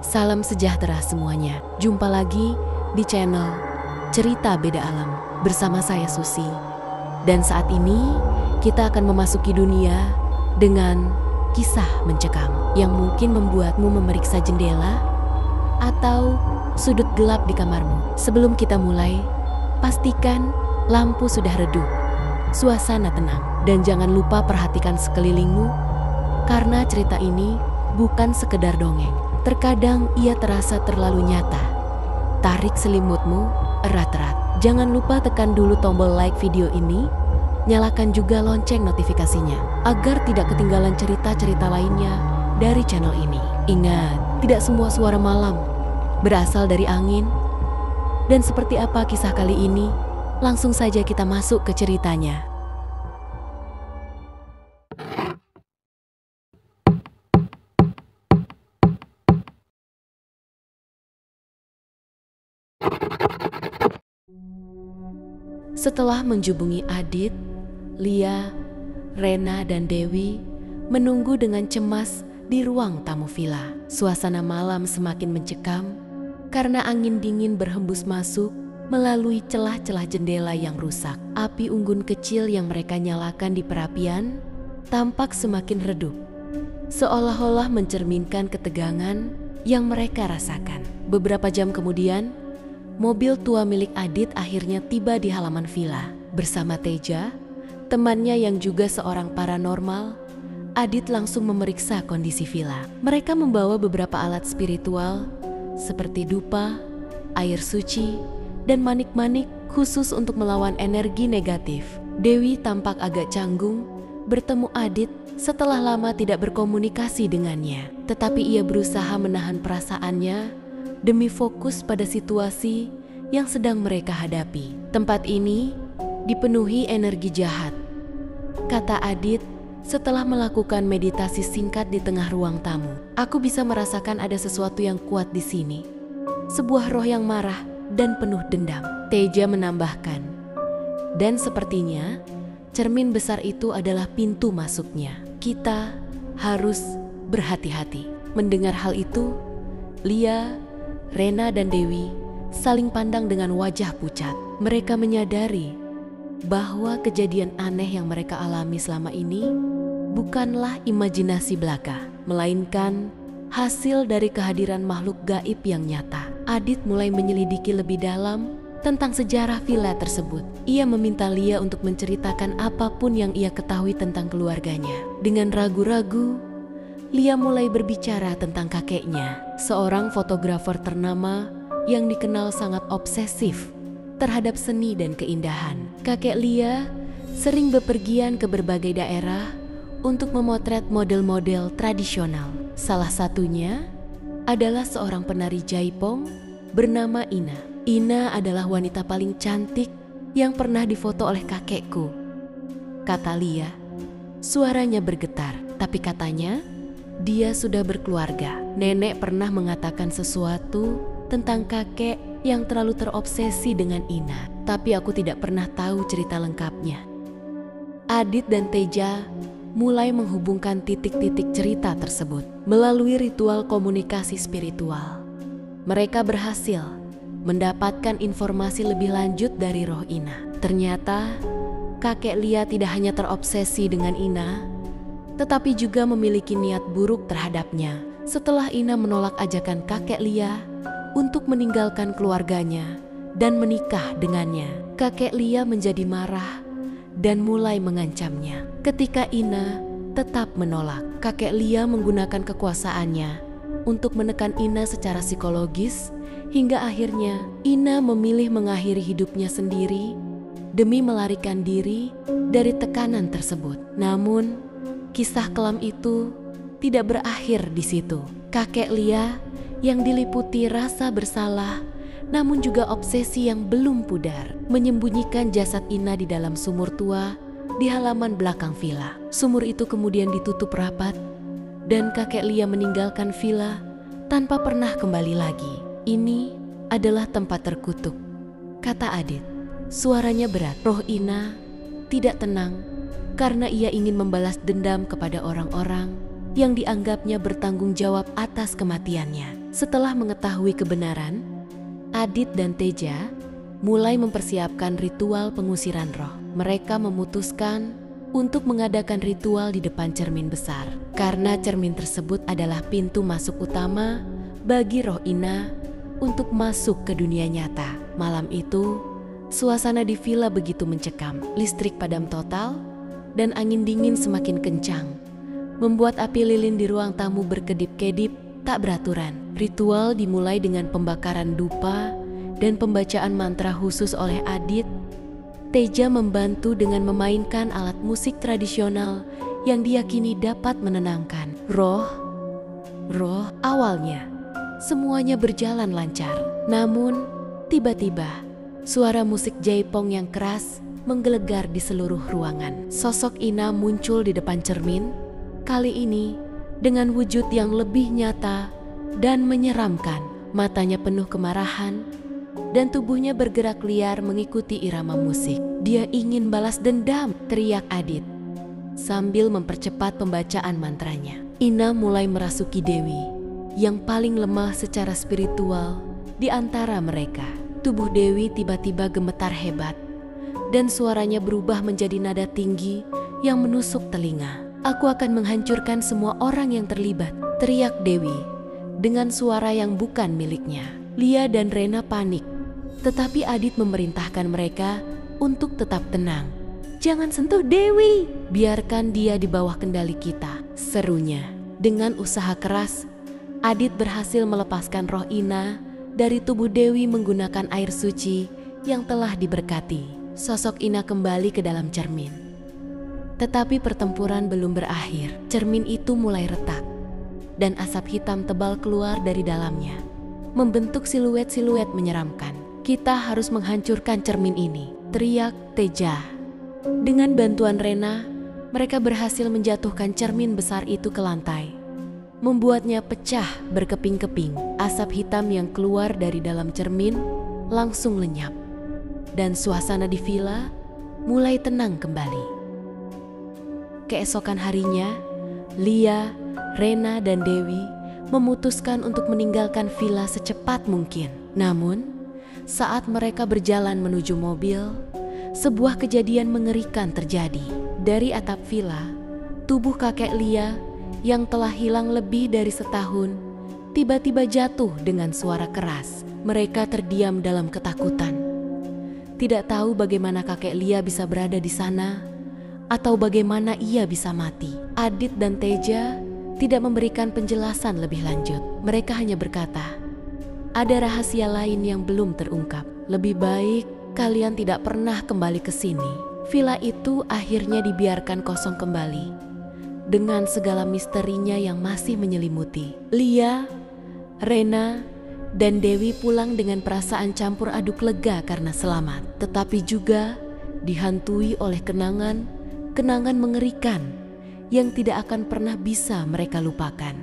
Salam sejahtera semuanya. Jumpa lagi di channel Cerita Beda Alam bersama saya Susi. Dan saat ini kita akan memasuki dunia dengan kisah mencekam yang mungkin membuatmu memeriksa jendela atau sudut gelap di kamarmu. Sebelum kita mulai, pastikan lampu sudah redup, suasana tenang, dan jangan lupa perhatikan sekelilingmu karena cerita ini bukan sekedar dongeng. Terkadang ia terasa terlalu nyata. Tarik selimutmu erat-erat. Jangan lupa tekan dulu tombol like video ini. Nyalakan juga lonceng notifikasinya agar tidak ketinggalan cerita-cerita lainnya dari channel ini. Ingat, tidak semua suara malam berasal dari angin. Dan seperti apa kisah kali ini? Langsung saja kita masuk ke ceritanya. Setelah menjubungi Adit, Lia, Rena, dan Dewi menunggu dengan cemas di ruang tamu villa. Suasana malam semakin mencekam karena angin dingin berhembus masuk melalui celah-celah jendela yang rusak. Api unggun kecil yang mereka nyalakan di perapian tampak semakin redup, seolah-olah mencerminkan ketegangan yang mereka rasakan. Beberapa jam kemudian, mobil tua milik Adit akhirnya tiba di halaman villa. Bersama Teja, temannya yang juga seorang paranormal, Adit langsung memeriksa kondisi villa. Mereka membawa beberapa alat spiritual seperti dupa, air suci, dan manik-manik khusus untuk melawan energi negatif. Dewi tampak agak canggung bertemu Adit setelah lama tidak berkomunikasi dengannya. Tetapi ia berusaha menahan perasaannya demi fokus pada situasi yang sedang mereka hadapi. Tempat ini dipenuhi energi jahat, kata Adit setelah melakukan meditasi singkat di tengah ruang tamu. Aku bisa merasakan ada sesuatu yang kuat di sini. Sebuah roh yang marah dan penuh dendam, Teja menambahkan. Dan sepertinya cermin besar itu adalah pintu masuknya. Kita harus berhati-hati. Mendengar hal itu, Lia, Rena, dan Dewi saling pandang dengan wajah pucat. Mereka menyadari bahwa kejadian aneh yang mereka alami selama ini bukanlah imajinasi belaka, melainkan hasil dari kehadiran makhluk gaib yang nyata. Adit mulai menyelidiki lebih dalam tentang sejarah villa tersebut. Ia meminta Lia untuk menceritakan apapun yang ia ketahui tentang keluarganya. Dengan ragu-ragu, Lia mulai berbicara tentang kakeknya, seorang fotografer ternama yang dikenal sangat obsesif terhadap seni dan keindahan. Kakek Lia sering bepergian ke berbagai daerah untuk memotret model-model tradisional. Salah satunya adalah seorang penari jaipong bernama Ina. Ina adalah wanita paling cantik yang pernah difoto oleh kakekku, kata Lia. Suaranya bergetar, tapi katanya dia sudah berkeluarga. Nenek pernah mengatakan sesuatu tentang kakek yang terlalu terobsesi dengan Ina, tapi aku tidak pernah tahu cerita lengkapnya. Adit dan Teja mulai menghubungkan titik-titik cerita tersebut melalui ritual komunikasi spiritual. Mereka berhasil mendapatkan informasi lebih lanjut dari roh Ina. Ternyata kakek Lia tidak hanya terobsesi dengan Ina, tetapi juga memiliki niat buruk terhadapnya. Setelah Ina menolak ajakan kakek Lia untuk meninggalkan keluarganya dan menikah dengannya, kakek Lia menjadi marah dan mulai mengancamnya. Ketika Ina tetap menolak, kakek Lia menggunakan kekuasaannya untuk menekan Ina secara psikologis hingga akhirnya Ina memilih mengakhiri hidupnya sendiri demi melarikan diri dari tekanan tersebut. Namun, kisah kelam itu tidak berakhir di situ. Kakek Lia yang diliputi rasa bersalah namun juga obsesi yang belum pudar menyembunyikan jasad Ina di dalam sumur tua di halaman belakang villa. Sumur itu kemudian ditutup rapat dan kakek Lia meninggalkan villa tanpa pernah kembali lagi. Ini adalah tempat terkutuk, kata Adit. Suaranya berat. Roh Ina tidak tenang karena ia ingin membalas dendam kepada orang-orang yang dianggapnya bertanggung jawab atas kematiannya. Setelah mengetahui kebenaran, Adit dan Teja mulai mempersiapkan ritual pengusiran roh. Mereka memutuskan untuk mengadakan ritual di depan cermin besar. Karena cermin tersebut adalah pintu masuk utama bagi roh Ina untuk masuk ke dunia nyata. Malam itu, suasana di villa begitu mencekam. Listrik padam total dan angin dingin semakin kencang, membuat api lilin di ruang tamu berkedip-kedip tak beraturan. Ritual dimulai dengan pembakaran dupa dan pembacaan mantra khusus oleh Adit. Teja membantu dengan memainkan alat musik tradisional yang diyakini dapat menenangkan roh. Awalnya, semuanya berjalan lancar. Namun, tiba-tiba, suara musik jaipong yang keras menggelegar di seluruh ruangan. Sosok Ina muncul di depan cermin, kali ini dengan wujud yang lebih nyata dan menyeramkan. Matanya penuh kemarahan dan tubuhnya bergerak liar mengikuti irama musik. Dia ingin balas dendam, teriak Adit sambil mempercepat pembacaan mantranya. Ina mulai merasuki Dewi yang paling lemah secara spiritual di antara mereka. Tubuh Dewi tiba-tiba gemetar hebat dan suaranya berubah menjadi nada tinggi yang menusuk telinga. "Aku akan menghancurkan semua orang yang terlibat," teriak Dewi dengan suara yang bukan miliknya. Lia dan Rena panik, tetapi Adit memerintahkan mereka untuk tetap tenang. "Jangan sentuh Dewi, biarkan dia di bawah kendali kita," serunya. Dengan usaha keras, Adit berhasil melepaskan roh Ina dari tubuh Dewi menggunakan air suci yang telah diberkati. Sosok Ina kembali ke dalam cermin. Tetapi pertempuran belum berakhir. Cermin itu mulai retak dan asap hitam tebal keluar dari dalamnya, membentuk siluet-siluet menyeramkan. "Kita harus menghancurkan cermin ini," teriak Teja. Dengan bantuan Rena, mereka berhasil menjatuhkan cermin besar itu ke lantai, membuatnya pecah berkeping-keping. Asap hitam yang keluar dari dalam cermin langsung lenyap, dan suasana di villa mulai tenang kembali. Keesokan harinya, Lia, Rena, dan Dewi memutuskan untuk meninggalkan villa secepat mungkin. Namun, saat mereka berjalan menuju mobil, sebuah kejadian mengerikan terjadi. Dari atap villa, tubuh kakek Lia yang telah hilang lebih dari setahun tiba-tiba jatuh dengan suara keras. Mereka terdiam dalam ketakutan, tidak tahu bagaimana kakek Lia bisa berada di sana atau bagaimana ia bisa mati. Adit dan Teja tidak memberikan penjelasan lebih lanjut. Mereka hanya berkata, "Ada rahasia lain yang belum terungkap. Lebih baik kalian tidak pernah kembali ke sini." Villa itu akhirnya dibiarkan kosong kembali dengan segala misterinya yang masih menyelimuti. Lia, Rena, dan Dewi pulang dengan perasaan campur aduk lega karena selamat, tetapi juga dihantui oleh kenangan mengerikan yang tidak akan pernah bisa mereka lupakan.